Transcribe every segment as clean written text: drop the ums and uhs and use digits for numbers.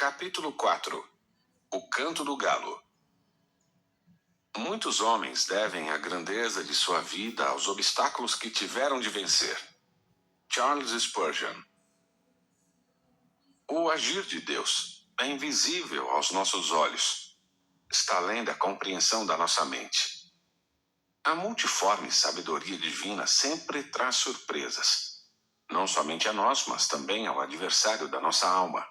Capítulo 4. O Canto do Galo. Muitos homens devem a grandeza de sua vida aos obstáculos que tiveram de vencer. Charles Spurgeon. O agir de Deus é invisível aos nossos olhos. Está além da compreensão da nossa mente. A multiforme sabedoria divina sempre traz surpresas, não somente a nós, mas também ao adversário da nossa alma.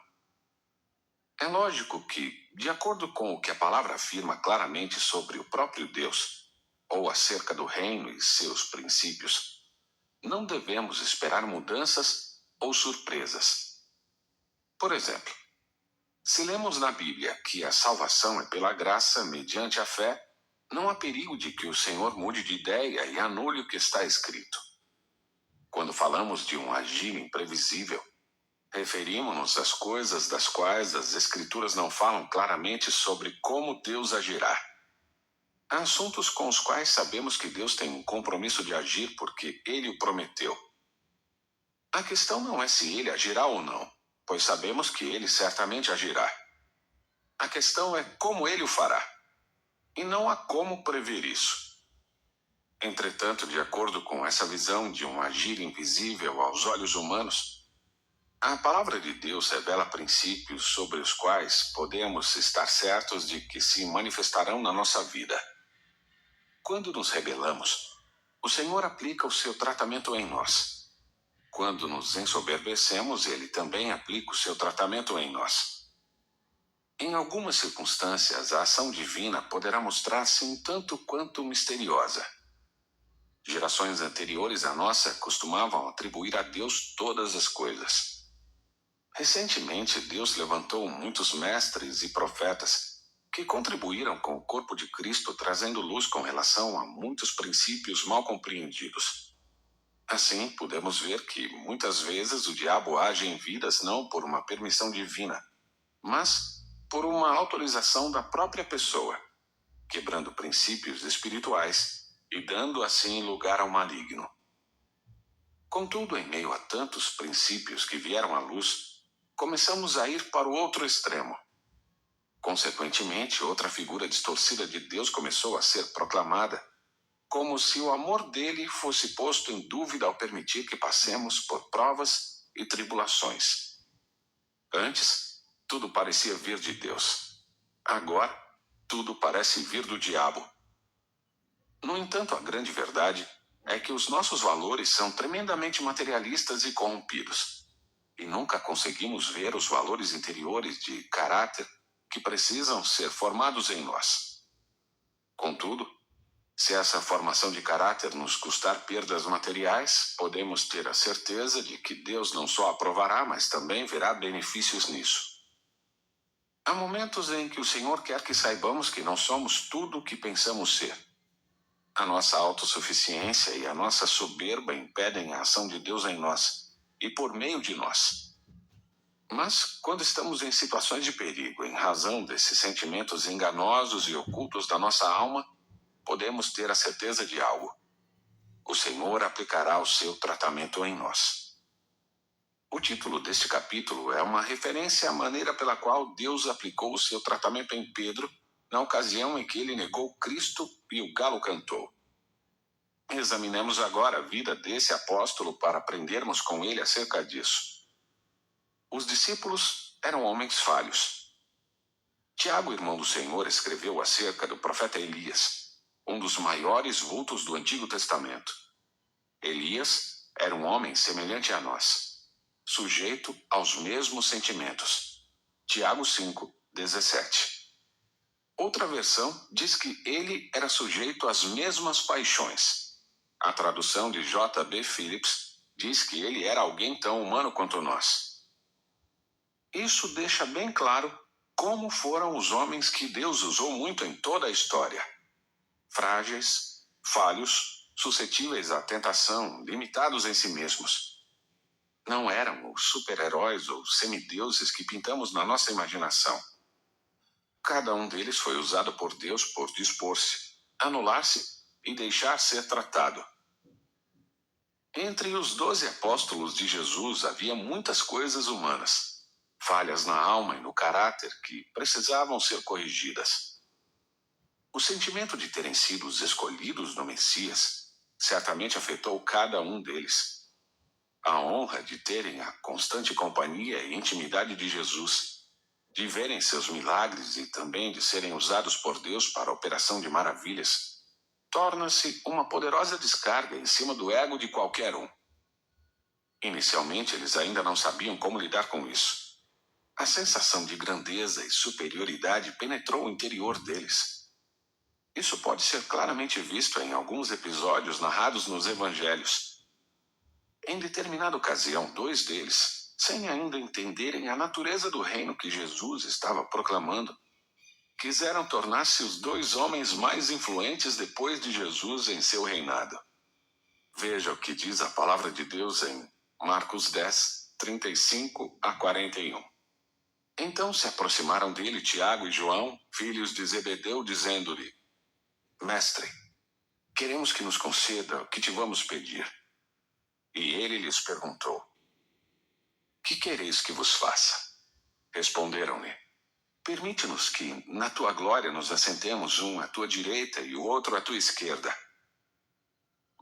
É lógico que, de acordo com o que a palavra afirma claramente sobre o próprio Deus, ou acerca do reino e seus princípios, não devemos esperar mudanças ou surpresas. Por exemplo, se lemos na Bíblia que a salvação é pela graça mediante a fé, não há perigo de que o Senhor mude de ideia e anule o que está escrito. Quando falamos de um agir imprevisível, referimos-nos às coisas das quais as Escrituras não falam claramente sobre como Deus agirá. Há assuntos com os quais sabemos que Deus tem um compromisso de agir porque Ele o prometeu. A questão não é se Ele agirá ou não, pois sabemos que Ele certamente agirá. A questão é como Ele o fará, e não há como prever isso. Entretanto, de acordo com essa visão de um agir invisível aos olhos humanos, a palavra de Deus revela princípios sobre os quais podemos estar certos de que se manifestarão na nossa vida. Quando nos rebelamos, o Senhor aplica o seu tratamento em nós. Quando nos ensoberbecemos, Ele também aplica o seu tratamento em nós. Em algumas circunstâncias, a ação divina poderá mostrar-se um tanto quanto misteriosa. Gerações anteriores à nossa costumavam atribuir a Deus todas as coisas. Recentemente, Deus levantou muitos mestres e profetas que contribuíram com o corpo de Cristo, trazendo luz com relação a muitos princípios mal compreendidos. Assim, podemos ver que, muitas vezes, o diabo age em vidas não por uma permissão divina, mas por uma autorização da própria pessoa, quebrando princípios espirituais e dando assim lugar ao maligno. Contudo, em meio a tantos princípios que vieram à luz, começamos a ir para o outro extremo. Consequentemente, outra figura distorcida de Deus começou a ser proclamada, como se o amor dele fosse posto em dúvida ao permitir que passemos por provas e tribulações. Antes, tudo parecia vir de Deus. Agora, tudo parece vir do diabo. No entanto, a grande verdade é que os nossos valores são tremendamente materialistas e corrompidos. E nunca conseguimos ver os valores interiores de caráter que precisam ser formados em nós. Contudo, se essa formação de caráter nos custar perdas materiais, podemos ter a certeza de que Deus não só aprovará, mas também verá benefícios nisso. Há momentos em que o Senhor quer que saibamos que não somos tudo o que pensamos ser. A nossa autossuficiência e a nossa soberba impedem a ação de Deus em nós e por meio de nós. Mas, quando estamos em situações de perigo, em razão desses sentimentos enganosos e ocultos da nossa alma, podemos ter a certeza de algo: o Senhor aplicará o seu tratamento em nós. O título deste capítulo é uma referência à maneira pela qual Deus aplicou o seu tratamento em Pedro, na ocasião em que ele negou Cristo e o galo cantou. Examinemos agora a vida desse apóstolo para aprendermos com ele acerca disso. Os discípulos eram homens falhos. Tiago, irmão do Senhor, escreveu acerca do profeta Elias, um dos maiores vultos do Antigo Testamento. Elias era um homem semelhante a nós, sujeito aos mesmos sentimentos. Tiago 5:17. Outra versão diz que ele era sujeito às mesmas paixões. A tradução de J.B. Phillips diz que ele era alguém tão humano quanto nós. Isso deixa bem claro como foram os homens que Deus usou muito em toda a história. Frágeis, falhos, suscetíveis à tentação, limitados em si mesmos. Não eram os super-heróis ou semideuses que pintamos na nossa imaginação. Cada um deles foi usado por Deus por dispor-se, anular-se e deixar ser tratado. Entre os 12 apóstolos de Jesus havia muitas coisas humanas. falhas na alma e no caráter que precisavam ser corrigidas. O sentimento de terem sido os escolhidos no Messias certamente afetou cada um deles. A honra de terem a constante companhia e intimidade de Jesus, de verem seus milagres e também de serem usados por Deus para a operação de maravilhas, torna-se uma poderosa descarga em cima do ego de qualquer um. Inicialmente, eles ainda não sabiam como lidar com isso. A sensação de grandeza e superioridade penetrou o interior deles. Isso pode ser claramente visto em alguns episódios narrados nos evangelhos. Em determinada ocasião, 2 deles, sem ainda entenderem a natureza do reino que Jesus estava proclamando, quiseram tornar-se os 2 homens mais influentes depois de Jesus em seu reinado. Veja o que diz a palavra de Deus em Marcos 10, 35 a 41. Então se aproximaram dele Tiago e João, filhos de Zebedeu, dizendo-lhe: Mestre, queremos que nos conceda o que te vamos pedir. E ele lhes perguntou: Que quereis que vos faça? Responderam-lhe: Permite-nos que, na tua glória, nos assentemos um à tua direita e o outro à tua esquerda.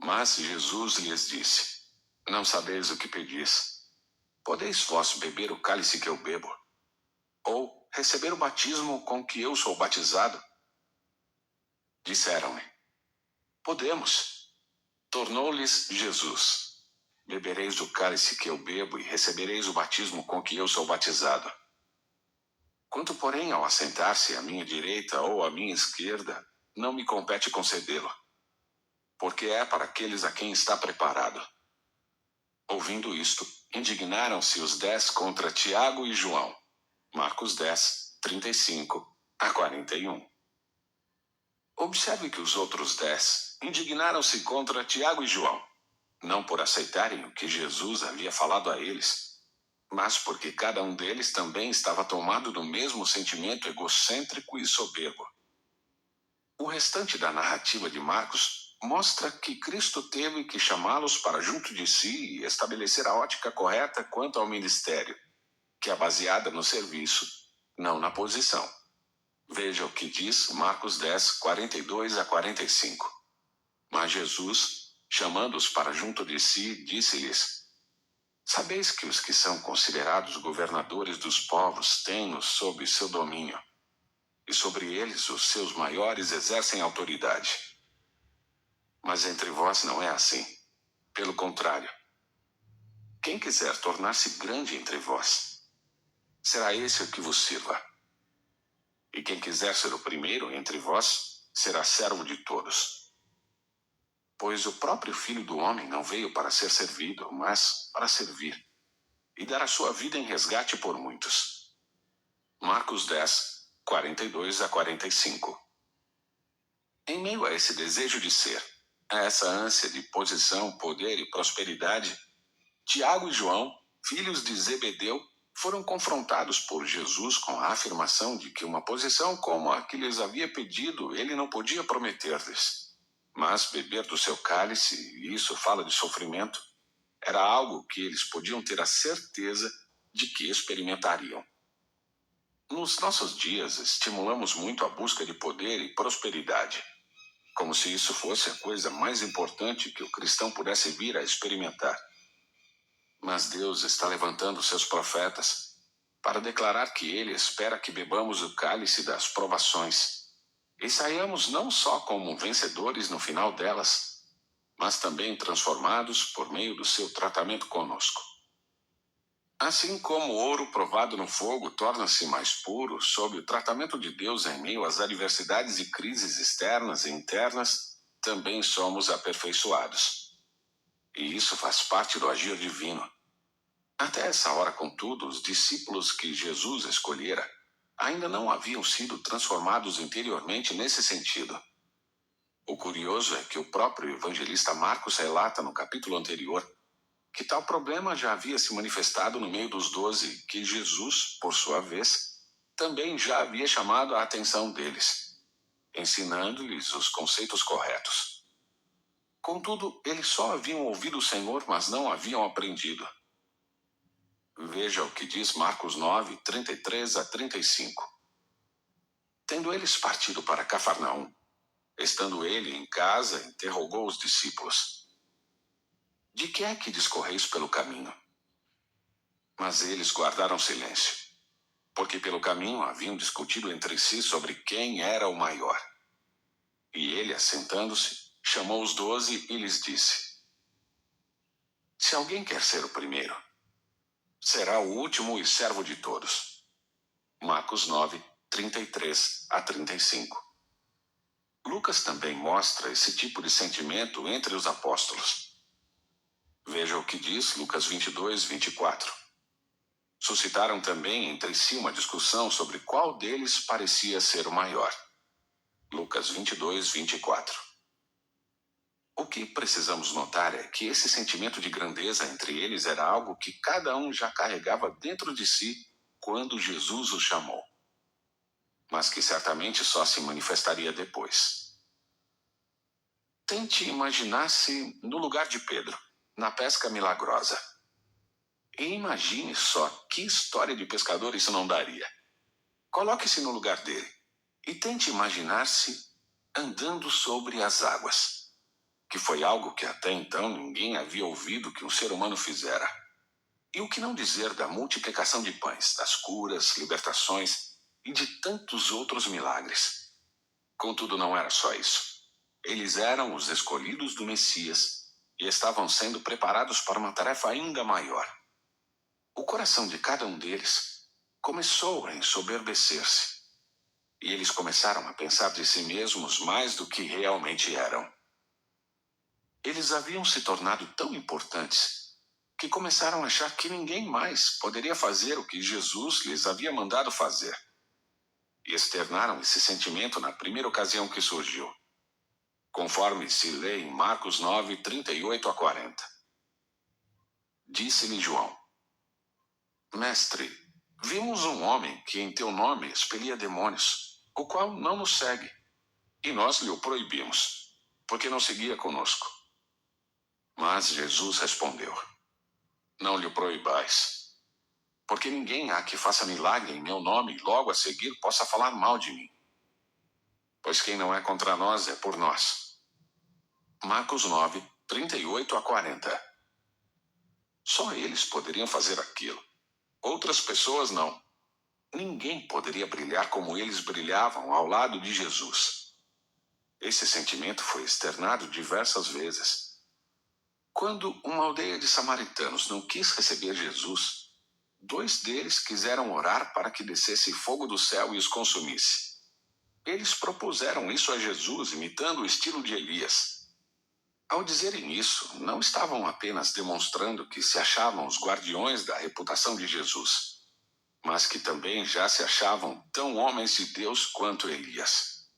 Mas Jesus lhes disse: Não sabeis o que pedis. Podeis vós beber o cálice que eu bebo? Ou receber o batismo com que eu sou batizado? Disseram-lhe: Podemos. Tornou-lhes Jesus: Bebereis do cálice que eu bebo e recebereis o batismo com que eu sou batizado. Quanto, porém, ao assentar-se à minha direita ou à minha esquerda, não me compete concedê-lo, porque é para aqueles a quem está preparado. Ouvindo isto, indignaram-se os 10 contra Tiago e João. Marcos 10, 35 a 41. Observe que os outros 10 indignaram-se contra Tiago e João, não por aceitarem o que Jesus havia falado a eles, mas porque cada um deles também estava tomado do mesmo sentimento egocêntrico e soberbo. O restante da narrativa de Marcos mostra que Cristo teve que chamá-los para junto de si e estabelecer a ótica correta quanto ao ministério, que é baseada no serviço, não na posição. Veja o que diz Marcos 10, 42 a 45. Mas Jesus, chamando-os para junto de si, disse-lhes: Sabeis que os que são considerados governadores dos povos têm-nos sob seu domínio, e sobre eles os seus maiores exercem autoridade. Mas entre vós não é assim. Pelo contrário, quem quiser tornar-se grande entre vós, será esse o que vos sirva. E quem quiser ser o primeiro entre vós, será servo de todos. Pois o próprio Filho do Homem não veio para ser servido, mas para servir, e dar a sua vida em resgate por muitos. Marcos 10, 42 a 45. Em meio a esse desejo de ser, a essa ânsia de posição, poder e prosperidade, Tiago e João, filhos de Zebedeu, foram confrontados por Jesus com a afirmação de que uma posição como a que lhes havia pedido ele não podia prometer-lhes. Mas beber do seu cálice, e isso fala de sofrimento, era algo que eles podiam ter a certeza de que experimentariam. Nos nossos dias, estimulamos muito a busca de poder e prosperidade, como se isso fosse a coisa mais importante que o cristão pudesse vir a experimentar. Mas Deus está levantando seus profetas para declarar que Ele espera que bebamos o cálice das provações e saiamos não só como vencedores no final delas, mas também transformados por meio do seu tratamento conosco. Assim como o ouro provado no fogo torna-se mais puro sob o tratamento de Deus em meio às adversidades e crises externas e internas, também somos aperfeiçoados. E isso faz parte do agir divino. Até essa hora, contudo, os discípulos que Jesus escolhera ainda não haviam sido transformados interiormente nesse sentido. O curioso é que o próprio evangelista Marcos relata no capítulo anterior que tal problema já havia se manifestado no meio dos 12, que Jesus, por sua vez, também já havia chamado a atenção deles, ensinando-lhes os conceitos corretos. Contudo, eles só haviam ouvido o Senhor, mas não haviam aprendido. Veja o que diz Marcos 9, 33 a 35. Tendo eles partido para Cafarnaum, estando ele em casa, interrogou os discípulos: De que é que discorreis pelo caminho? Mas eles guardaram silêncio, porque pelo caminho haviam discutido entre si sobre quem era o maior. E ele, assentando-se, chamou os 12 e lhes disse: Se alguém quer ser o primeiro, será o último e servo de todos. Marcos 9, 33 a 35. Lucas também mostra esse tipo de sentimento entre os apóstolos. Veja o que diz Lucas 22, 24. Suscitaram também entre si uma discussão sobre qual deles parecia ser o maior. Lucas 22, 24. O que precisamos notar é que esse sentimento de grandeza entre eles era algo que cada um já carregava dentro de si quando Jesus os chamou, mas que certamente só se manifestaria depois. Tente imaginar-se no lugar de Pedro, na pesca milagrosa. E imagine só que história de pescador isso não daria. Coloque-se no lugar dele e tente imaginar-se andando sobre as águas, que foi algo que até então ninguém havia ouvido que um ser humano fizera. E o que não dizer da multiplicação de pães, das curas, libertações e de tantos outros milagres. Contudo, não era só isso. Eles eram os escolhidos do Messias e estavam sendo preparados para uma tarefa ainda maior. O coração de cada um deles começou a ensoberbecer-se, e eles começaram a pensar de si mesmos mais do que realmente eram. Eles haviam se tornado tão importantes que começaram a achar que ninguém mais poderia fazer o que Jesus lhes havia mandado fazer. E externaram esse sentimento na primeira ocasião que surgiu, conforme se lê em Marcos 9, 38 a 40. Disse-lhe João: Mestre, vimos um homem que em teu nome expelia demônios, o qual não nos segue, e nós lhe o proibimos, porque não seguia conosco. Mas Jesus respondeu: Não lhe o proibais, porque ninguém há que faça milagre em meu nome e logo a seguir possa falar mal de mim. Pois quem não é contra nós é por nós. Marcos 9, 38 a 40. Só eles poderiam fazer aquilo. Outras pessoas não. Ninguém poderia brilhar como eles brilhavam ao lado de Jesus. Esse sentimento foi externado diversas vezes. Quando uma aldeia de samaritanos não quis receber Jesus, 2 deles quiseram orar para que descesse fogo do céu e os consumisse. Eles propuseram isso a Jesus, imitando o estilo de Elias. Ao dizerem isso, não estavam apenas demonstrando que se achavam os guardiões da reputação de Jesus, mas que também já se achavam tão homens de Deus quanto Elias.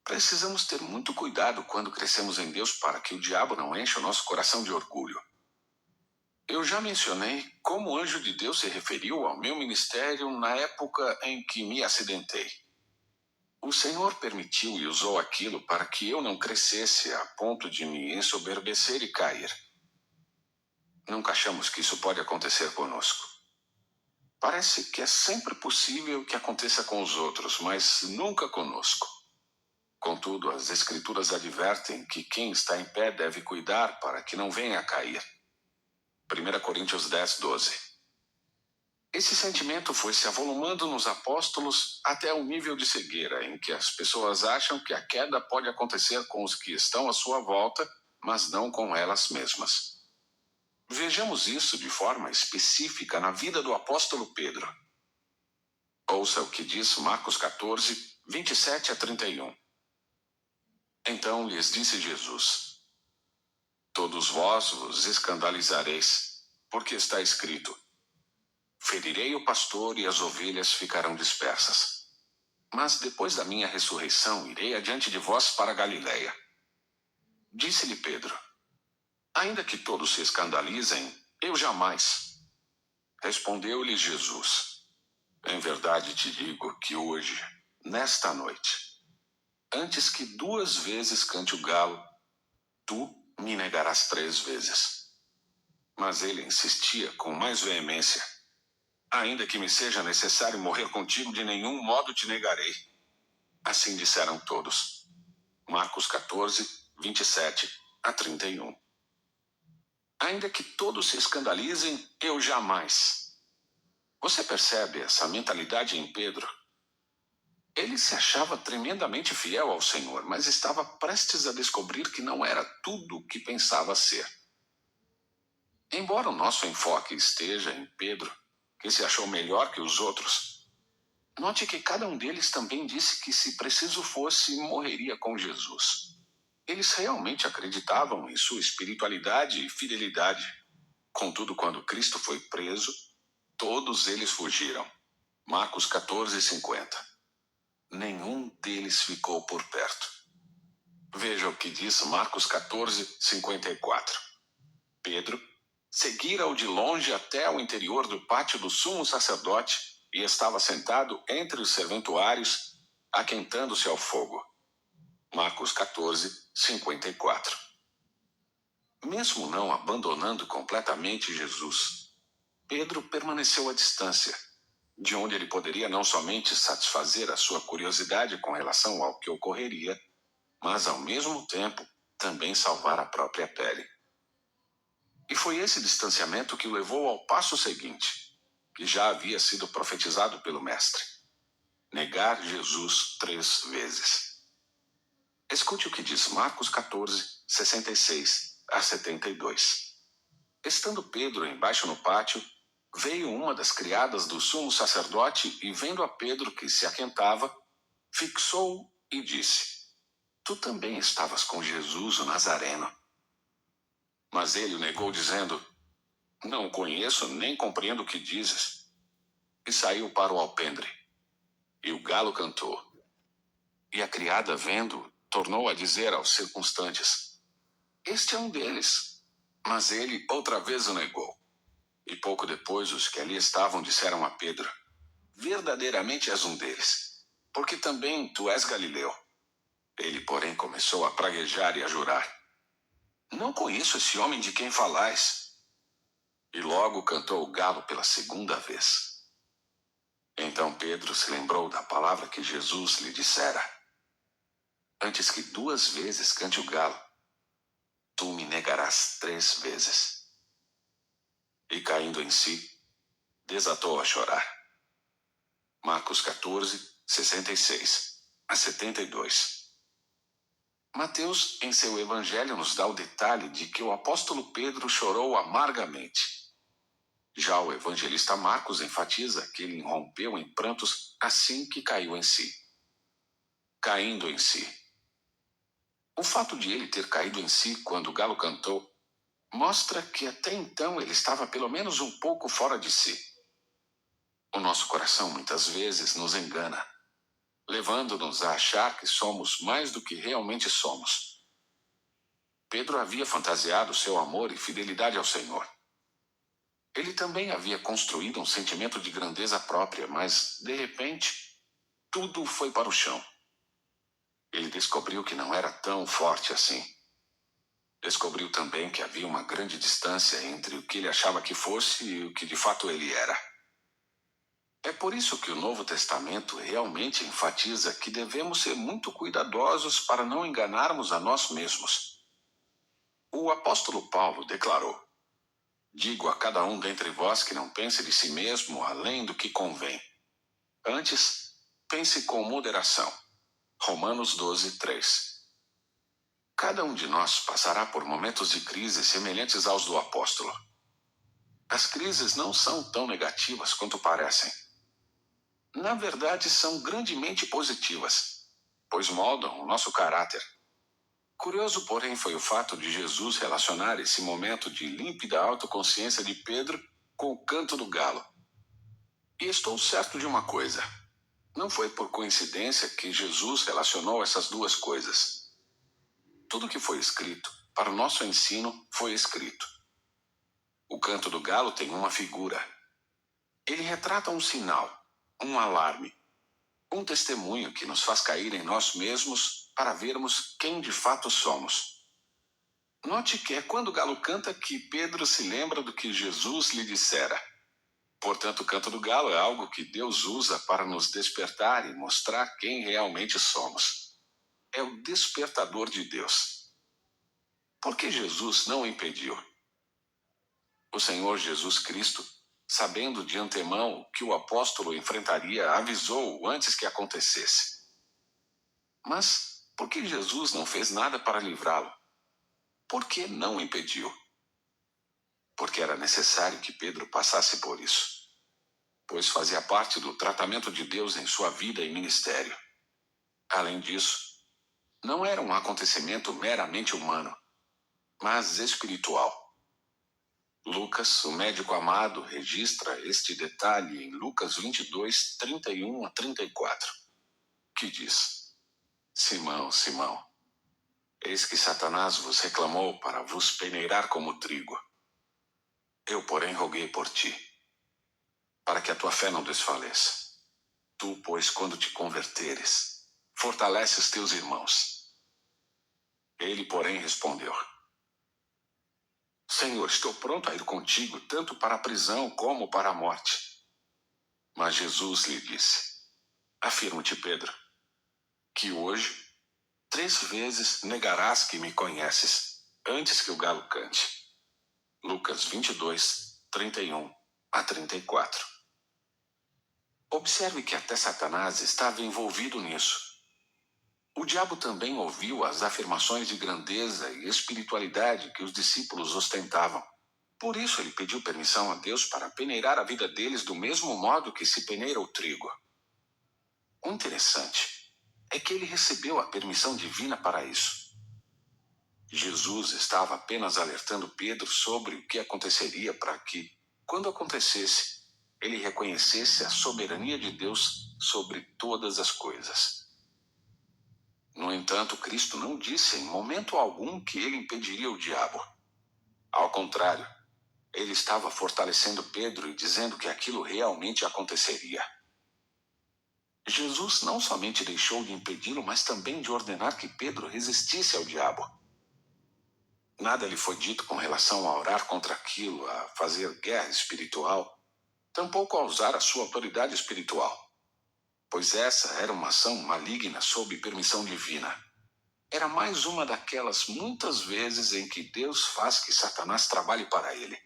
Precisamos ter muito cuidado quando crescemos em Deus para que o diabo não encha o nosso coração de orgulho. Eu já mencionei como o anjo de Deus se referiu ao meu ministério na época em que me acidentei. O Senhor permitiu e usou aquilo para que eu não crescesse a ponto de me ensoberbecer e cair. Nunca achamos que isso pode acontecer conosco. Parece que é sempre possível que aconteça com os outros, mas nunca conosco. Contudo, as Escrituras advertem que quem está em pé deve cuidar para que não venha a cair. 1 Coríntios 10, 12. Esse sentimento foi se avolumando nos apóstolos até o nível de cegueira, em que as pessoas acham que a queda pode acontecer com os que estão à sua volta, mas não com elas mesmas. Vejamos isso de forma específica na vida do apóstolo Pedro. Ouça o que diz Marcos 14, 27 a 31. Então lhes disse Jesus: Todos vós vos escandalizareis, porque está escrito: Ferirei o pastor e as ovelhas ficarão dispersas. Mas depois da minha ressurreição irei adiante de vós para Galiléia. Disse-lhe Pedro: Ainda que todos se escandalizem, eu jamais. Respondeu-lhe Jesus: Em verdade te digo que hoje, nesta noite, antes que 2 vezes cante o galo, tu me negarás 3 vezes. Mas ele insistia com mais veemência: ainda que me seja necessário morrer contigo, de nenhum modo te negarei. Assim disseram todos. Marcos 14, 27-31. Ainda que todos se escandalizem, eu jamais. Você percebe essa mentalidade em Pedro? Ele se achava tremendamente fiel ao Senhor, mas estava prestes a descobrir que não era tudo o que pensava ser. Embora o nosso enfoque esteja em Pedro, que se achou melhor que os outros, note que cada um deles também disse que, se preciso fosse, morreria com Jesus. Eles realmente acreditavam em sua espiritualidade e fidelidade. Contudo, quando Cristo foi preso, todos eles fugiram. Marcos 14, 50. Nenhum deles ficou por perto. Veja o que diz Marcos 14, 54. Pedro seguira-o de longe até o interior do pátio do sumo sacerdote e estava sentado entre os serventuários, aquentando-se ao fogo. Marcos 14, 54. Mesmo não abandonando completamente Jesus, Pedro permaneceu à distância, de onde ele poderia não somente satisfazer a sua curiosidade com relação ao que ocorreria, mas ao mesmo tempo também salvar a própria pele. E foi esse distanciamento que o levou ao passo seguinte, que já havia sido profetizado pelo Mestre: negar Jesus 3 vezes. Escute o que diz Marcos 14, 66-72. Estando Pedro embaixo no pátio, veio uma das criadas do sumo sacerdote e, vendo a Pedro que se aquentava, fixou-o e disse: tu também estavas com Jesus o Nazareno. Mas ele o negou, dizendo: não o conheço, nem compreendo o que dizes. E saiu para o alpendre. E o galo cantou. E a criada, vendo, tornou a dizer aos circunstantes: este é um deles. Mas ele outra vez o negou. E pouco depois os que ali estavam disseram a Pedro: verdadeiramente és um deles, porque também tu és galileu. Ele, porém, começou a praguejar e a jurar: não conheço esse homem de quem falais. E logo cantou o galo pela segunda vez. Então Pedro se lembrou da palavra que Jesus lhe dissera: antes que 2 vezes cante o galo, tu me negarás 3 vezes. E caindo em si, desatou a chorar. Marcos 14, 66-72. Mateus, em seu evangelho, nos dá o detalhe de que o apóstolo Pedro chorou amargamente. Já o evangelista Marcos enfatiza que ele rompeu em prantos assim que caiu em si. Caindo em si. O fato de ele ter caído em si quando o galo cantou mostra que até então ele estava pelo menos um pouco fora de si. O nosso coração muitas vezes nos engana, levando-nos a achar que somos mais do que realmente somos. Pedro havia fantasiado seu amor e fidelidade ao Senhor. Ele também havia construído um sentimento de grandeza própria, mas, de repente, tudo foi para o chão. Ele descobriu que não era tão forte assim. Descobriu também que havia uma grande distância entre o que ele achava que fosse e o que de fato ele era. É por isso que o Novo Testamento realmente enfatiza que devemos ser muito cuidadosos para não enganarmos a nós mesmos. O apóstolo Paulo declarou: digo a cada um dentre vós que não pense de si mesmo além do que convém. Antes, pense com moderação. Romanos 12, 3. Cada um de nós passará por momentos de crise semelhantes aos do apóstolo. As crises não são tão negativas quanto parecem. Na verdade, são grandemente positivas, pois moldam o nosso caráter. Curioso, porém, foi o fato de Jesus relacionar esse momento de límpida autoconsciência de Pedro com o canto do galo. E estou certo de uma coisa: não foi por coincidência que Jesus relacionou essas duas coisas. Tudo que foi escrito para o nosso ensino foi escrito. O canto do galo tem uma figura. Ele retrata um sinal, um alarme, um testemunho que nos faz cair em nós mesmos para vermos quem de fato somos. Note que é quando o galo canta que Pedro se lembra do que Jesus lhe dissera. Portanto, o canto do galo é algo que Deus usa para nos despertar e mostrar quem realmente somos. É o despertador de Deus. Por que Jesus não o impediu? O Senhor Jesus Cristo, sabendo de antemão que o apóstolo enfrentaria, avisou-o antes que acontecesse. Mas por que Jesus não fez nada para livrá-lo? Por que não o impediu? Porque era necessário que Pedro passasse por isso, pois fazia parte do tratamento de Deus em sua vida e ministério. Além disso, não era um acontecimento meramente humano, mas espiritual. Lucas, o médico amado, registra este detalhe em Lucas 22, 31 a 34, que diz: Simão, Simão, eis que Satanás vos reclamou para vos peneirar como trigo. Eu, porém, roguei por ti, para que a tua fé não desfaleça. Tu, pois, quando te converteres, fortalece os teus irmãos. Ele, porém, respondeu: Senhor, estou pronto a ir contigo, tanto para a prisão como para a morte. Mas Jesus lhe disse: Afirmo-te, Pedro, que hoje 3 vezes negarás que me conheces, antes que o galo cante. Lucas 22, 31 a 34. Observe que até Satanás estava envolvido nisso. O diabo também ouviu as afirmações de grandeza e espiritualidade que os discípulos ostentavam. Por isso ele pediu permissão a Deus para peneirar a vida deles do mesmo modo que se peneira o trigo. O interessante é que ele recebeu a permissão divina para isso. Jesus estava apenas alertando Pedro sobre o que aconteceria para que, quando acontecesse, ele reconhecesse a soberania de Deus sobre todas as coisas. No entanto, Cristo não disse em momento algum que ele impediria o diabo. Ao contrário, ele estava fortalecendo Pedro e dizendo que aquilo realmente aconteceria. Jesus não somente deixou de impedi-lo, mas também de ordenar que Pedro resistisse ao diabo. Nada lhe foi dito com relação a orar contra aquilo, a fazer guerra espiritual, tampouco a usar a sua autoridade espiritual, pois essa era uma ação maligna sob permissão divina. Era mais uma daquelas muitas vezes em que Deus faz que Satanás trabalhe para ele.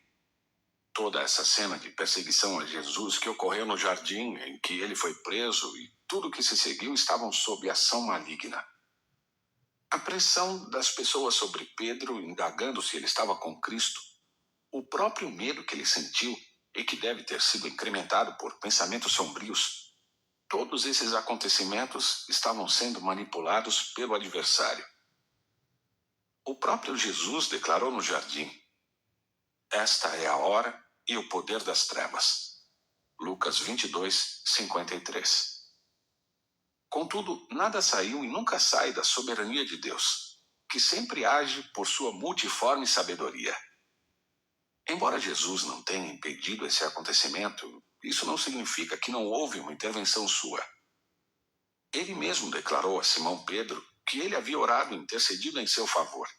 Toda essa cena de perseguição a Jesus que ocorreu no jardim em que ele foi preso e tudo que se seguiu estavam sob ação maligna. A pressão das pessoas sobre Pedro, indagando se ele estava com Cristo, o próprio medo que ele sentiu e que deve ter sido incrementado por pensamentos sombrios, todos esses acontecimentos estavam sendo manipulados pelo adversário. O próprio Jesus declarou no jardim: Esta é a hora e o poder das trevas. Lucas 22, 53. Contudo, nada saiu e nunca sai da soberania de Deus, que sempre age por sua multiforme sabedoria. Embora Jesus não tenha impedido esse acontecimento, isso não significa que não houve uma intervenção sua. Ele mesmo declarou a Simão Pedro que ele havia orado e intercedido em seu favor.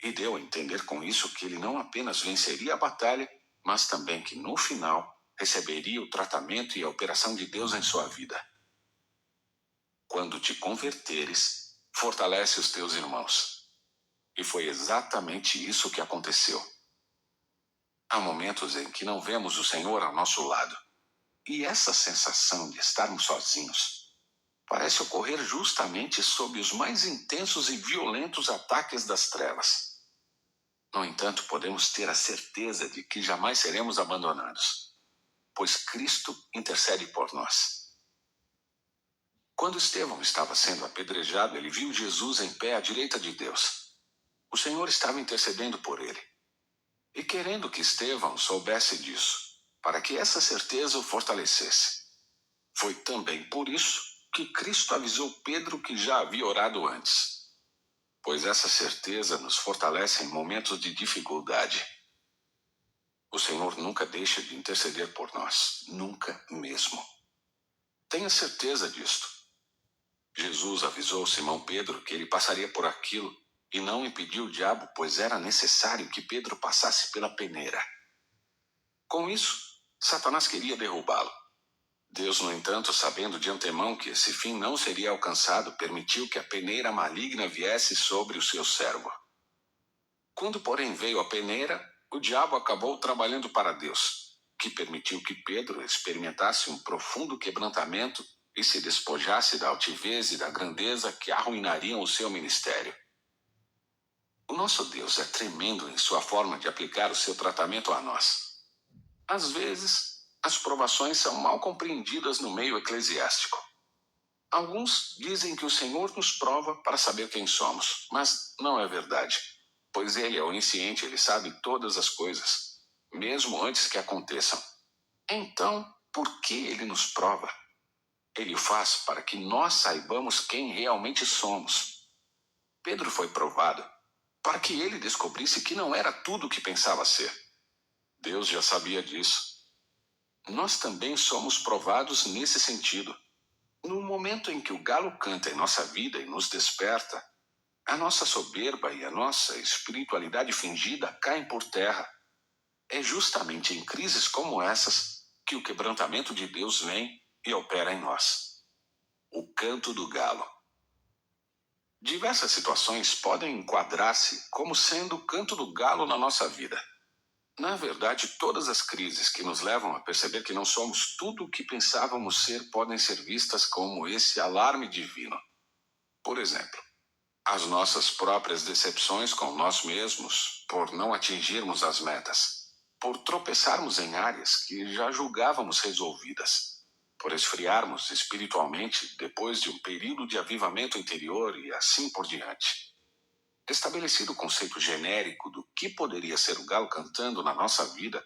E deu a entender com isso que ele não apenas venceria a batalha, mas também que no final receberia o tratamento e a operação de Deus em sua vida. Quando te converteres, fortalece os teus irmãos. E foi exatamente isso que aconteceu. Há momentos em que não vemos o Senhor ao nosso lado. E essa sensação de estarmos sozinhos parece ocorrer justamente sob os mais intensos e violentos ataques das trevas. No entanto, podemos ter a certeza de que jamais seremos abandonados, pois Cristo intercede por nós. Quando Estevão estava sendo apedrejado, ele viu Jesus em pé à direita de Deus. O Senhor estava intercedendo por ele. E querendo que Estevão soubesse disso, para que essa certeza o fortalecesse. Foi também por isso que Cristo avisou Pedro que já havia orado antes, pois essa certeza nos fortalece em momentos de dificuldade. O Senhor nunca deixa de interceder por nós, nunca mesmo. Tenha certeza disto. Jesus avisou Simão Pedro que ele passaria por aquilo e não impediu o diabo, pois era necessário que Pedro passasse pela peneira. Com isso, Satanás queria derrubá-lo. Deus, no entanto, sabendo de antemão que esse fim não seria alcançado, permitiu que a peneira maligna viesse sobre o seu servo. Quando, porém, veio a peneira, o diabo acabou trabalhando para Deus, que permitiu que Pedro experimentasse um profundo quebrantamento e se despojasse da altivez e da grandeza que arruinariam o seu ministério. O nosso Deus é tremendo em sua forma de aplicar o seu tratamento a nós. Às vezes, as provações são mal compreendidas no meio eclesiástico. Alguns dizem que o Senhor nos prova para saber quem somos, mas não é verdade, pois Ele é onisciente, Ele sabe todas as coisas, mesmo antes que aconteçam. Então, por que Ele nos prova? Ele o faz para que nós saibamos quem realmente somos. Pedro foi provado para que ele descobrisse que não era tudo o que pensava ser. Deus já sabia disso. Nós também somos provados nesse sentido. No momento em que o galo canta em nossa vida e nos desperta, a nossa soberba e a nossa espiritualidade fingida caem por terra. É justamente em crises como essas que o quebrantamento de Deus vem e opera em nós. O canto do galo. Diversas situações podem enquadrar-se como sendo o canto do galo na nossa vida. Na verdade, todas as crises que nos levam a perceber que não somos tudo o que pensávamos ser podem ser vistas como esse alarme divino. Por exemplo, as nossas próprias decepções com nós mesmos por não atingirmos as metas, por tropeçarmos em áreas que já julgávamos resolvidas, por esfriarmos espiritualmente depois de um período de avivamento interior e assim por diante. Estabelecido o conceito genérico do que poderia ser o galo cantando na nossa vida,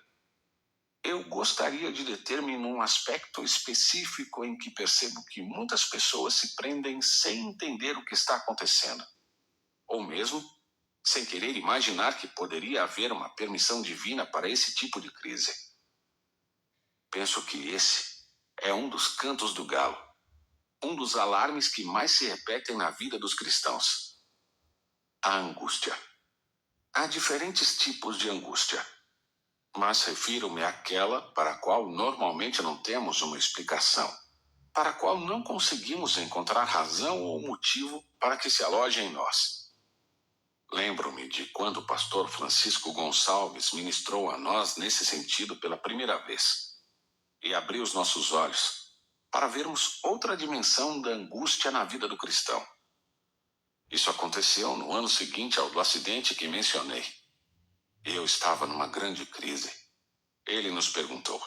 eu gostaria de deter-me num aspecto específico em que percebo que muitas pessoas se prendem sem entender o que está acontecendo, ou mesmo sem querer imaginar que poderia haver uma permissão divina para esse tipo de crise. Penso que esse é um dos cantos do galo, um dos alarmes que mais se repetem na vida dos cristãos. A angústia. Há diferentes tipos de angústia, mas refiro-me àquela para a qual normalmente não temos uma explicação, para a qual não conseguimos encontrar razão ou motivo para que se aloje em nós. Lembro-me de quando o pastor Francisco Gonçalves ministrou a nós nesse sentido pela primeira vez, e abriu os nossos olhos para vermos outra dimensão da angústia na vida do cristão. Isso aconteceu no ano seguinte ao do acidente que mencionei. Eu estava numa grande crise. Ele nos perguntou: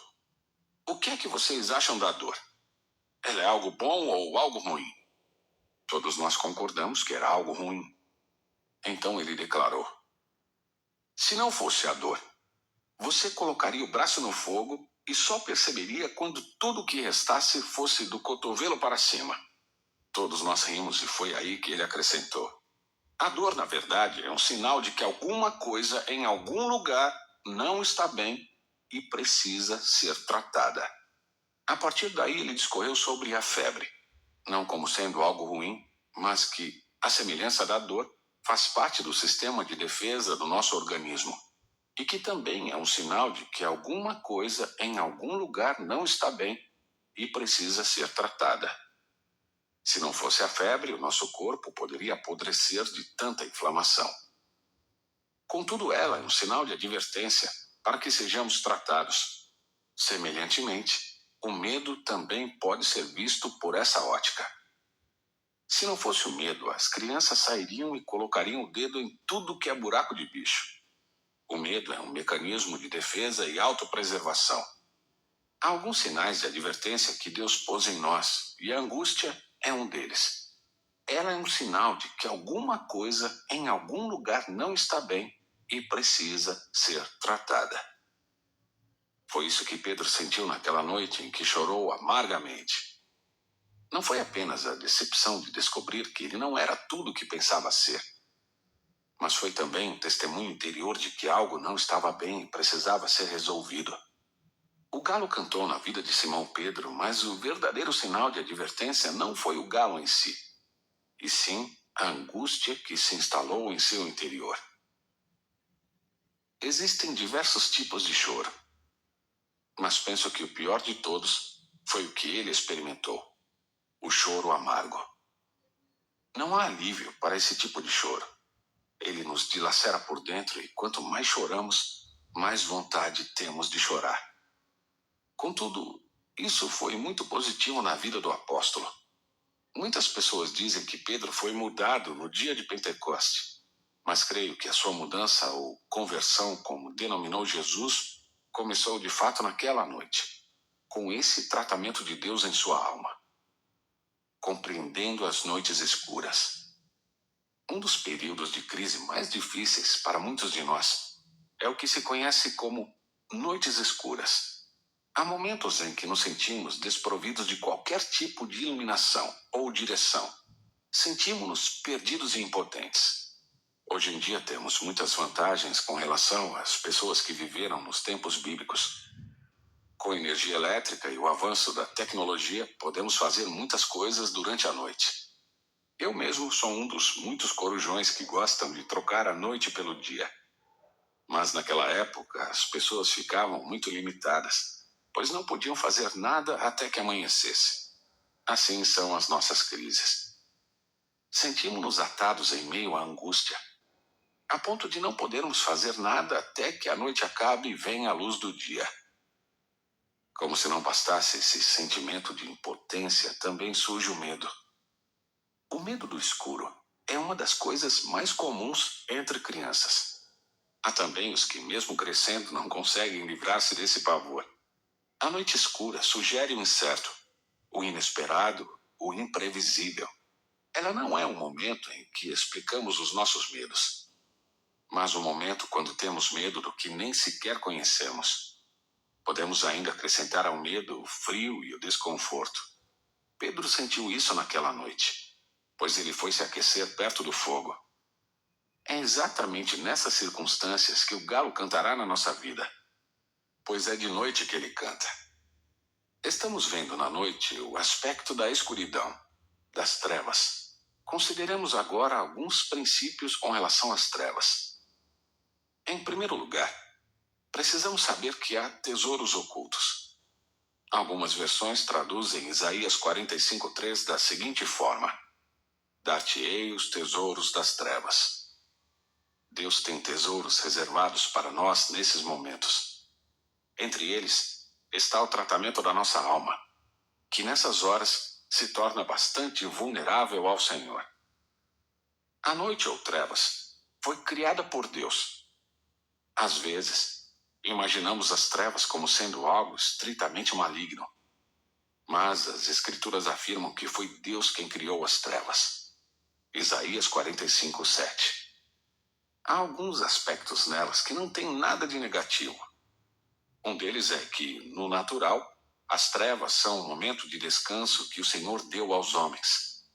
o que é que vocês acham da dor? Ela é algo bom ou algo ruim? Todos nós concordamos que era algo ruim. Então ele declarou: se não fosse a dor, você colocaria o braço no fogo e só perceberia quando tudo o que restasse fosse do cotovelo para cima. Todos nós rimos e foi aí que ele acrescentou: a dor, na verdade, é um sinal de que alguma coisa em algum lugar não está bem e precisa ser tratada. A partir daí ele discorreu sobre a febre, não como sendo algo ruim, mas que, à semelhança da dor, faz parte do sistema de defesa do nosso organismo, e que também é um sinal de que alguma coisa em algum lugar não está bem e precisa ser tratada. Se não fosse a febre, o nosso corpo poderia apodrecer de tanta inflamação. Contudo, ela é um sinal de advertência para que sejamos tratados. Semelhantemente, o medo também pode ser visto por essa ótica. Se não fosse o medo, as crianças sairiam e colocariam o dedo em tudo que é buraco de bicho. O medo é um mecanismo de defesa e autopreservação. Há alguns sinais de advertência que Deus pôs em nós, e a angústia é um deles. Ela é um sinal de que alguma coisa em algum lugar não está bem e precisa ser tratada. Foi isso que Pedro sentiu naquela noite em que chorou amargamente. Não foi apenas a decepção de descobrir que ele não era tudo o que pensava ser, mas foi também um testemunho interior de que algo não estava bem e precisava ser resolvido. O galo cantou na vida de Simão Pedro, mas o verdadeiro sinal de advertência não foi o galo em si, e sim a angústia que se instalou em seu interior. Existem diversos tipos de choro, mas penso que o pior de todos foi o que ele experimentou: o choro amargo. Não há alívio para esse tipo de choro. Ele nos dilacera por dentro e quanto mais choramos, mais vontade temos de chorar. Contudo, isso foi muito positivo na vida do apóstolo. Muitas pessoas dizem que Pedro foi mudado no dia de Pentecoste, mas creio que a sua mudança ou conversão, como denominou Jesus, começou de fato naquela noite, com esse tratamento de Deus em sua alma, compreendendo as noites escuras. Um dos períodos de crise mais difíceis para muitos de nós é o que se conhece como noites escuras. Há momentos em que nos sentimos desprovidos de qualquer tipo de iluminação ou direção. Sentimos-nos perdidos e impotentes. Hoje em dia temos muitas vantagens com relação às pessoas que viveram nos tempos bíblicos. Com a energia elétrica e o avanço da tecnologia, podemos fazer muitas coisas durante a noite. Eu mesmo sou um dos muitos corujões que gostam de trocar a noite pelo dia. Mas naquela época as pessoas ficavam muito limitadas, pois não podiam fazer nada até que amanhecesse. Assim são as nossas crises. Sentimos-nos atados em meio à angústia, a ponto de não podermos fazer nada até que a noite acabe e venha a luz do dia. Como se não bastasse esse sentimento de impotência, também surge o medo. O medo do escuro é uma das coisas mais comuns entre crianças. Há também os que, mesmo crescendo, não conseguem livrar-se desse pavor. A noite escura sugere o incerto, o inesperado, o imprevisível. Ela não é um momento em que explicamos os nossos medos, mas um momento quando temos medo do que nem sequer conhecemos. Podemos ainda acrescentar ao medo o frio e o desconforto. Pedro sentiu isso naquela noite, pois ele foi se aquecer perto do fogo. É exatamente nessas circunstâncias que o galo cantará na nossa vida, pois é de noite que ele canta. Estamos vendo na noite o aspecto da escuridão, das trevas. Consideremos agora alguns princípios com relação às trevas. Em primeiro lugar, precisamos saber que há tesouros ocultos. Algumas versões traduzem Isaías 45:3 da seguinte forma: dar-te-ei os tesouros das trevas. Deus tem tesouros reservados para nós nesses momentos. Entre eles está o tratamento da nossa alma, que nessas horas se torna bastante vulnerável ao Senhor. A noite ou trevas foi criada por Deus. Às vezes, imaginamos as trevas como sendo algo estritamente maligno, mas as Escrituras afirmam que foi Deus quem criou as trevas. Isaías 45:7. Há alguns aspectos nelas que não têm nada de negativo. Um deles é que, no natural, as trevas são um momento de descanso que o Senhor deu aos homens.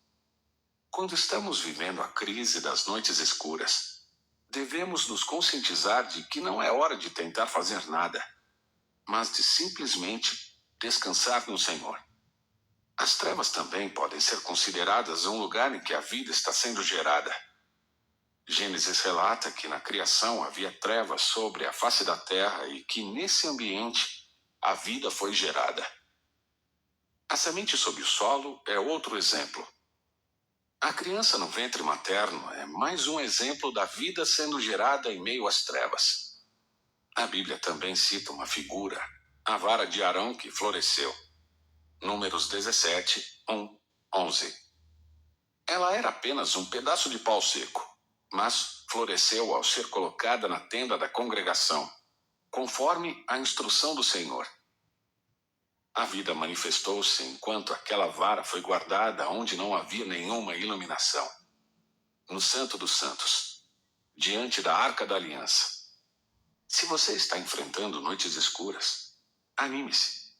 Quando estamos vivendo a crise das noites escuras, devemos nos conscientizar de que não é hora de tentar fazer nada, mas de simplesmente descansar no Senhor. As trevas também podem ser consideradas um lugar em que a vida está sendo gerada. Gênesis relata que na criação havia trevas sobre a face da terra e que nesse ambiente a vida foi gerada. A semente sob o solo é outro exemplo. A criança no ventre materno é mais um exemplo da vida sendo gerada em meio às trevas. A Bíblia também cita uma figura, a vara de Arão que floresceu. Números 17, 1, 11. Ela era apenas um pedaço de pau seco, mas floresceu ao ser colocada na tenda da congregação, conforme a instrução do Senhor. A vida manifestou-se enquanto aquela vara foi guardada onde não havia nenhuma iluminação, no Santo dos Santos, diante da Arca da Aliança. Se você está enfrentando noites escuras, anime-se.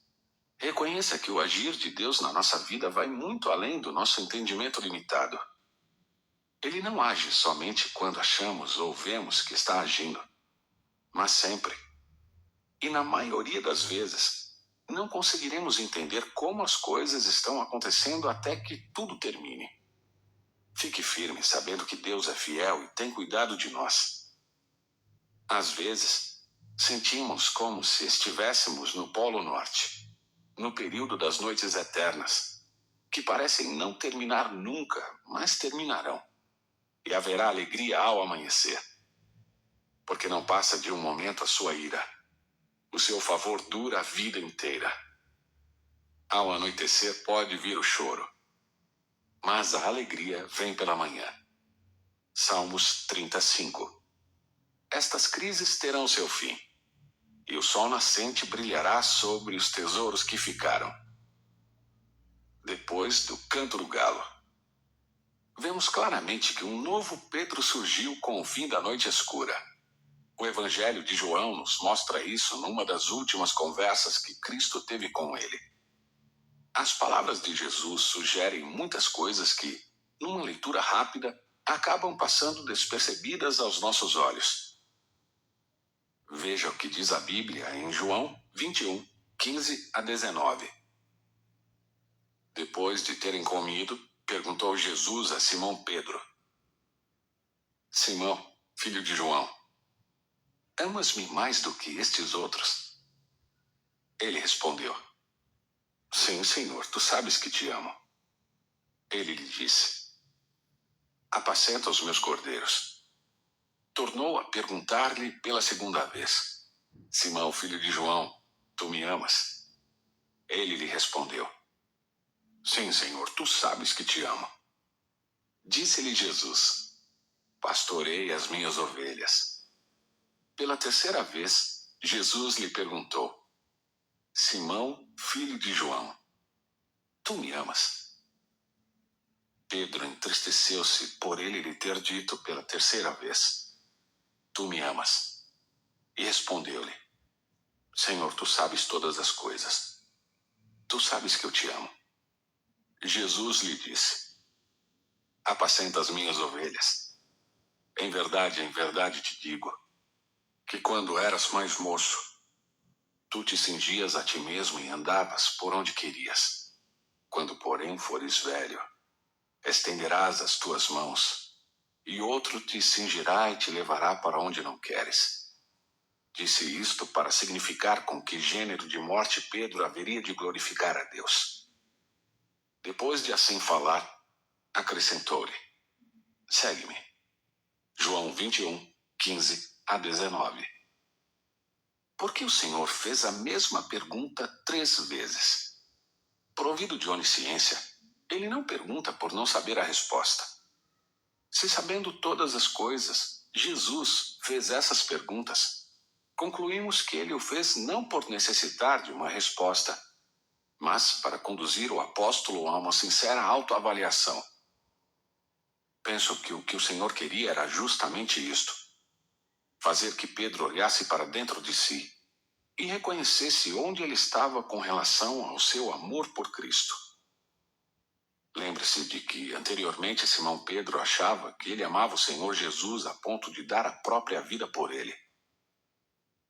Reconheça que o agir de Deus na nossa vida vai muito além do nosso entendimento limitado. Ele não age somente quando achamos ou vemos que está agindo, mas sempre. E na maioria das vezes, não conseguiremos entender como as coisas estão acontecendo até que tudo termine. Fique firme, sabendo que Deus é fiel e tem cuidado de nós. Às vezes, sentimos como se estivéssemos no Polo Norte, no período das noites eternas, que parecem não terminar nunca, mas terminarão. E haverá alegria ao amanhecer, porque não passa de um momento a sua ira. O seu favor dura a vida inteira. Ao anoitecer pode vir o choro, mas a alegria vem pela manhã. Salmos 35. Estas crises terão seu fim, e o sol nascente brilhará sobre os tesouros que ficaram. Depois do canto do galo, vemos claramente que um novo Pedro surgiu com o fim da noite escura. O Evangelho de João nos mostra isso numa das últimas conversas que Cristo teve com ele. As palavras de Jesus sugerem muitas coisas que, numa leitura rápida, acabam passando despercebidas aos nossos olhos. Veja o que diz a Bíblia em João 21, 15 a 19. Depois de terem comido, perguntou Jesus a Simão Pedro: Simão, filho de João, amas-me mais do que estes outros? Ele respondeu: Sim, Senhor, tu sabes que te amo. Ele lhe disse: Apacenta os meus cordeiros. Tornou a perguntar-lhe pela segunda vez: Simão, filho de João, tu me amas? Ele lhe respondeu: Sim, Senhor, tu sabes que te amo. Disse-lhe Jesus: Pastorei as minhas ovelhas. Pela terceira vez, Jesus lhe perguntou: Simão, filho de João, tu me amas? Pedro entristeceu-se por ele lhe ter dito pela terceira vez: Tu me amas? E respondeu-lhe: Senhor, tu sabes todas as coisas. Tu sabes que eu te amo. Jesus lhe disse: Apacenta as minhas ovelhas. Em verdade te digo, que quando eras mais moço, tu te cingias a ti mesmo e andavas por onde querias. Quando, porém, fores velho, estenderás as tuas mãos, e outro te cingirá e te levará para onde não queres. Disse isto para significar com que gênero de morte Pedro haveria de glorificar a Deus. Depois de assim falar, acrescentou-lhe: Segue-me. João 21, 15 a 19. Porque o Senhor fez a mesma pergunta 3 vezes. Provido de onisciência, ele não pergunta por não saber a resposta. Se sabendo todas as coisas, Jesus fez essas perguntas, concluímos que ele o fez não por necessitar de uma resposta, mas para conduzir o apóstolo a uma sincera autoavaliação. Penso que o que o Senhor queria era justamente isto: fazer que Pedro olhasse para dentro de si e reconhecesse onde ele estava com relação ao seu amor por Cristo. Lembre-se de que anteriormente Simão Pedro achava que ele amava o Senhor Jesus a ponto de dar a própria vida por ele.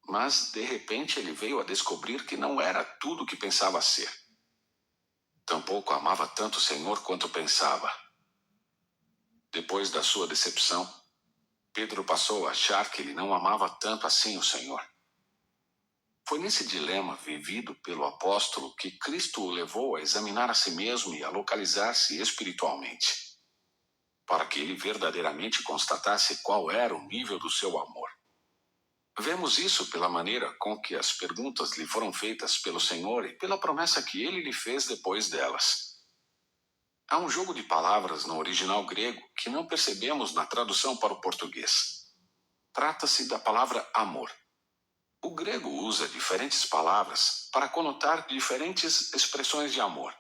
Mas, de repente, ele veio a descobrir que não era tudo o que pensava ser. Tampouco amava tanto o Senhor quanto pensava. Depois da sua decepção, Pedro passou a achar que ele não amava tanto assim o Senhor. Foi nesse dilema vivido pelo apóstolo que Cristo o levou a examinar a si mesmo e a localizar-se espiritualmente, para que ele verdadeiramente constatasse qual era o nível do seu amor. Vemos isso pela maneira com que as perguntas lhe foram feitas pelo Senhor e pela promessa que ele lhe fez depois delas. Há um jogo de palavras no original grego que não percebemos na tradução para o português. Trata-se da palavra amor. O grego usa diferentes palavras para conotar diferentes expressões de amor.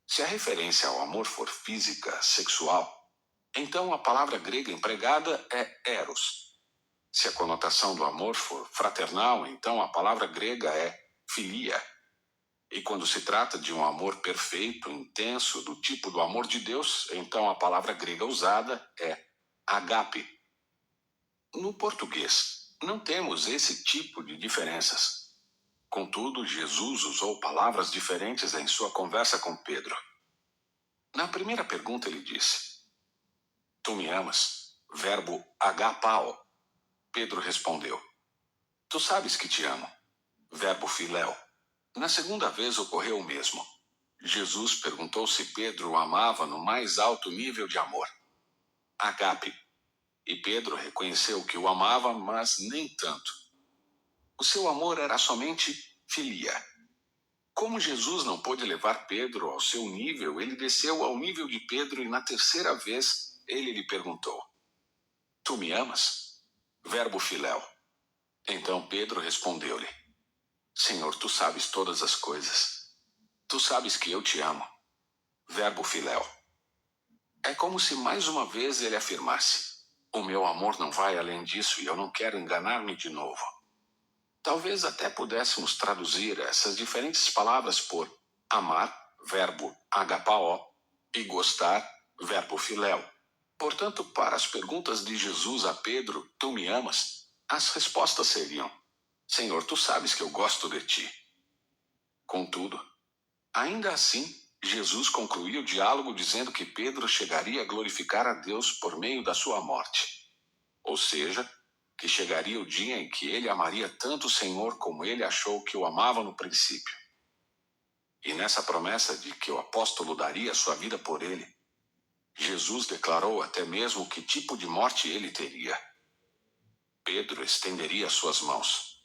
Se a referência ao amor for física, sexual, então a palavra grega empregada é eros. Se a conotação do amor for fraternal, então a palavra grega é filia. E quando se trata de um amor perfeito, intenso, do tipo do amor de Deus, então a palavra grega usada é agape. No português, não temos esse tipo de diferenças. Contudo, Jesus usou palavras diferentes em sua conversa com Pedro. Na primeira pergunta ele disse: Tu me amas? Verbo agapao. Pedro respondeu: Tu sabes que te amo. Verbo filéu. Na segunda vez ocorreu o mesmo. Jesus perguntou se Pedro o amava no mais alto nível de amor, agape. E Pedro reconheceu que o amava, mas nem tanto. O seu amor era somente filia. Como Jesus não pôde levar Pedro ao seu nível, ele desceu ao nível de Pedro e na terceira vez ele lhe perguntou: Tu me amas? Verbo filéu. Então Pedro respondeu-lhe: Senhor, tu sabes todas as coisas. Tu sabes que eu te amo. Verbo filéu. É como se mais uma vez ele afirmasse: O meu amor não vai além disso e eu não quero enganar-me de novo. Talvez até pudéssemos traduzir essas diferentes palavras por amar, verbo agapao, e gostar, verbo filéu. Portanto, para as perguntas de Jesus a Pedro, tu me amas? As respostas seriam: Senhor, tu sabes que eu gosto de ti. Contudo, ainda assim, Jesus concluiu o diálogo dizendo que Pedro chegaria a glorificar a Deus por meio da sua morte. Ou seja, que chegaria o dia em que ele amaria tanto o Senhor como ele achou que o amava no princípio. E nessa promessa de que o apóstolo daria sua vida por ele, Jesus declarou até mesmo que tipo de morte ele teria. Pedro estenderia suas mãos,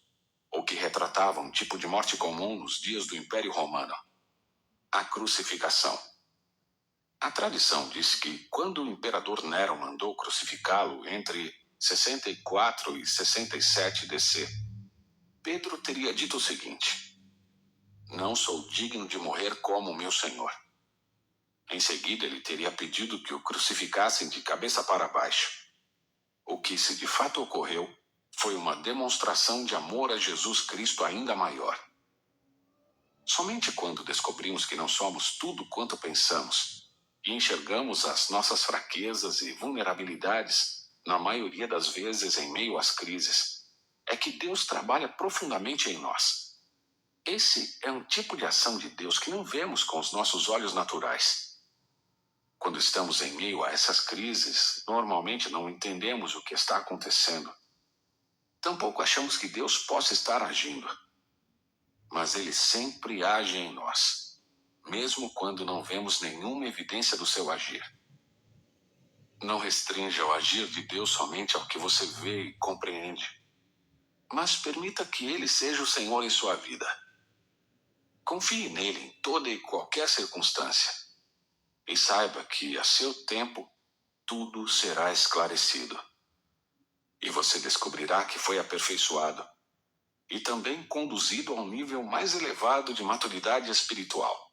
o que retratava um tipo de morte comum nos dias do Império Romano: a crucificação. A tradição diz que, quando o imperador Nero mandou crucificá-lo entre 64 e 67 DC, Pedro teria dito o seguinte: Não sou digno de morrer como meu Senhor. Em seguida, ele teria pedido que o crucificassem de cabeça para baixo. O que, se de fato ocorreu, foi uma demonstração de amor a Jesus Cristo ainda maior. Somente quando descobrimos que não somos tudo quanto pensamos e enxergamos as nossas fraquezas e vulnerabilidades, na maioria das vezes em meio às crises, é que Deus trabalha profundamente em nós. Esse é um tipo de ação de Deus que não vemos com os nossos olhos naturais. Quando estamos em meio a essas crises, normalmente não entendemos o que está acontecendo. Tampouco achamos que Deus possa estar agindo. Mas Ele sempre age em nós, mesmo quando não vemos nenhuma evidência do seu agir. Não restrinja o agir de Deus somente ao que você vê e compreende, mas permita que Ele seja o Senhor em sua vida. Confie nele em toda e qualquer circunstância, e saiba que, a seu tempo, tudo será esclarecido. E você descobrirá que foi aperfeiçoado, e também conduzido a um nível mais elevado de maturidade espiritual.